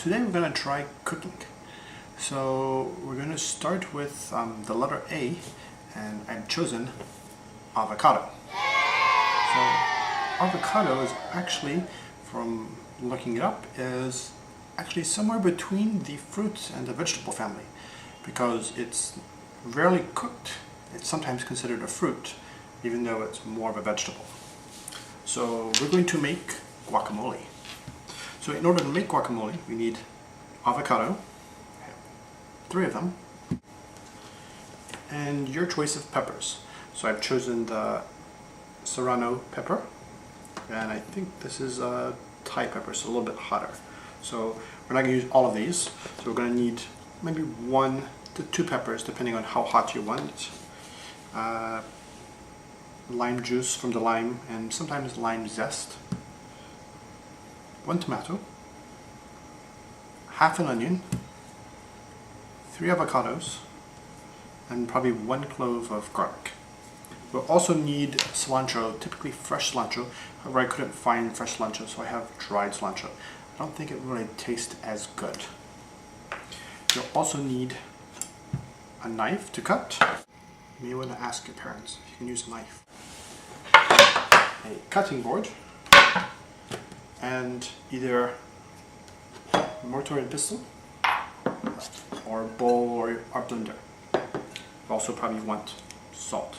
Today we're going to try cooking. So we're going to start with the letter A, and I've chosen avocado. So avocado is actually, from looking it up, is actually somewhere between the fruit and the vegetable family, because it's rarely cooked. It's sometimes considered a fruit, even though it's more of a vegetable. So we're going to make guacamole. So in order to make guacamole, we need avocado, 3 of them, and your choice of peppers. So I've chosen the serrano pepper, and I think this is a Thai pepper, so a little bit hotter. So we're not going to use all of these, so we're going to need maybe 1 to 2 peppers, depending on how hot you want it. Lime juice from the lime, and sometimes lime zest. 1 tomato, half an onion, 3 avocados, and probably 1 clove of garlic. We'll also need cilantro, typically fresh cilantro. However, I couldn't find fresh cilantro, so I have dried cilantro. I don't think it really tastes as good. You'll also need a knife to cut. You may want to ask your parents if you can use a knife. A cutting board, and either mortar and pestle, or bowl, or blender. You also probably want salt.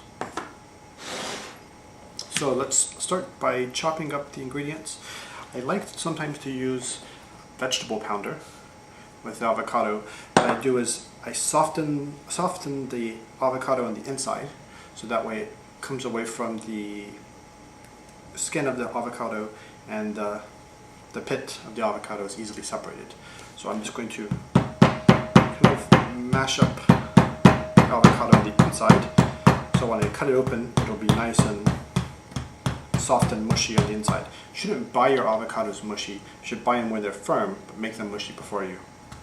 So let's start by chopping up the ingredients. I like sometimes to use vegetable pounder with the avocado. What I do is I soften the avocado on the inside, so that way it comes away from the skin of the avocado, and the pit of the avocado is easily separated. So I'm just going to kind of mash up the avocado on the inside, so when I cut it open, it'll be nice and soft and mushy on the inside. You shouldn't buy your avocados mushy. You should buy them when they're firm, but make them mushy before you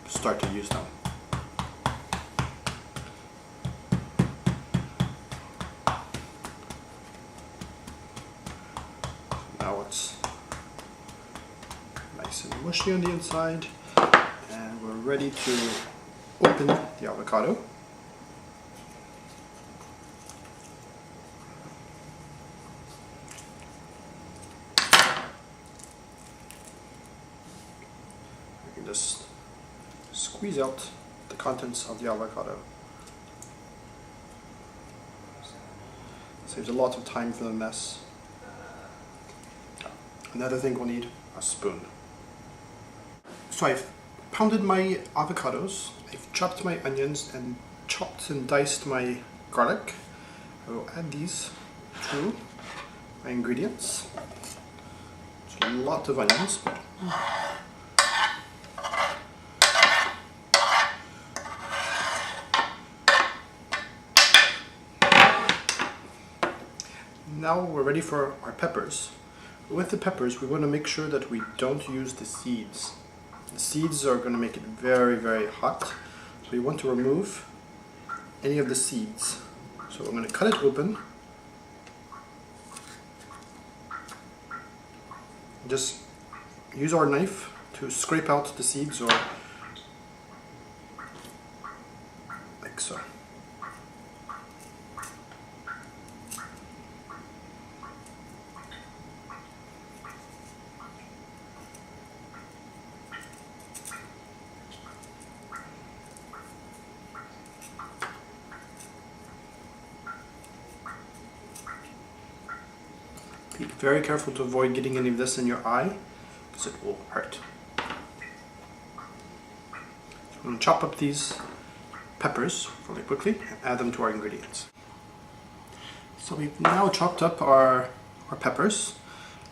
start to use them. Now it's nice and mushy on the inside, and we're ready to open the avocado. You can just squeeze out the contents of the avocado. Saves a lot of time for the mess. Another thing we'll need, a spoon. So I've pounded my avocados, I've chopped my onions, and chopped and diced my garlic. I will add these to my ingredients. It's a lot of onions. Now we're ready for our peppers. With the peppers, we want to make sure that we don't use the seeds. The seeds are going to make it very, very hot. So we want to remove any of the seeds. So I'm going to cut it open. Just use our knife to scrape out the seeds, or like so. Be very careful to avoid getting any of this in your eye, because it will hurt. So I'm going to chop up these peppers really quickly and add them to our ingredients. So we've now chopped up our peppers.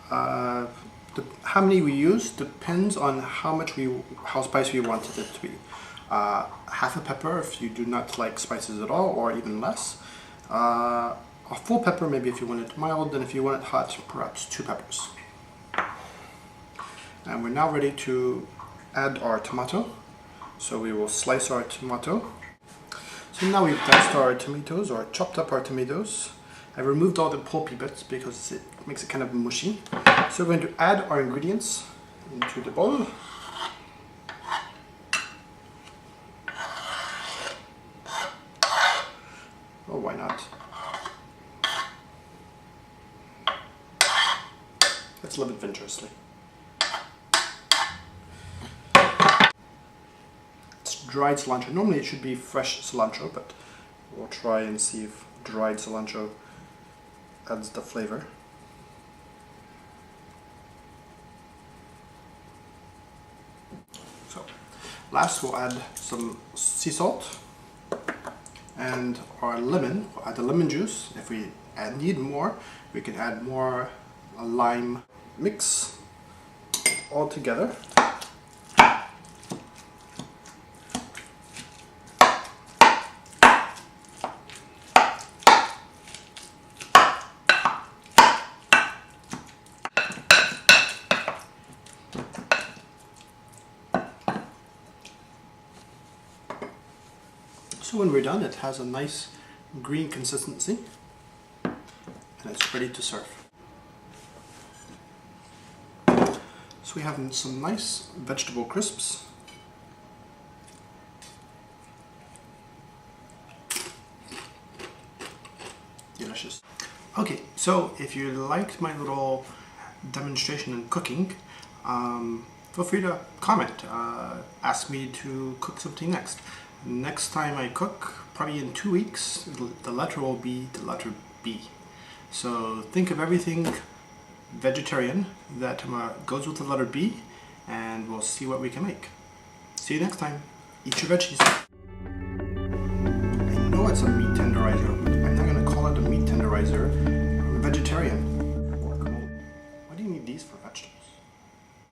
How many we use depends on how spicy we wanted it to be. Half a pepper if you do not like spices at all, or even less. A full pepper maybe if you want it mild, and if you want it hot, perhaps 2 peppers. And we're now ready to add our tomato. So we will slice our tomato. So now we've diced our tomatoes, or chopped up our tomatoes. I removed all the pulpy bits because it makes it kind of mushy. So we're going to add our ingredients into the bowl. Let's live adventurously. It's dried cilantro. Normally it should be fresh cilantro, but we'll try and see if dried cilantro adds the flavor. So, last we'll add some sea salt and our lemon. We'll add the lemon juice. If we need more, we can add more lime. Mix all together. So when we're done, it has a nice green consistency and it's ready to serve. So we have some nice vegetable crisps. Delicious. Okay, so if you liked my little demonstration in cooking, feel free to comment, ask me to cook something next. Next time I cook, probably in 2 weeks, the letter will be the letter B. So think of everything vegetarian that goes with the letter B, and we'll see what we can make. See you next time. Eat your veggies. I know it's a meat tenderizer, but I'm not going to call it a meat tenderizer. I'm a vegetarian. Guacamole. Why do you need these for vegetables?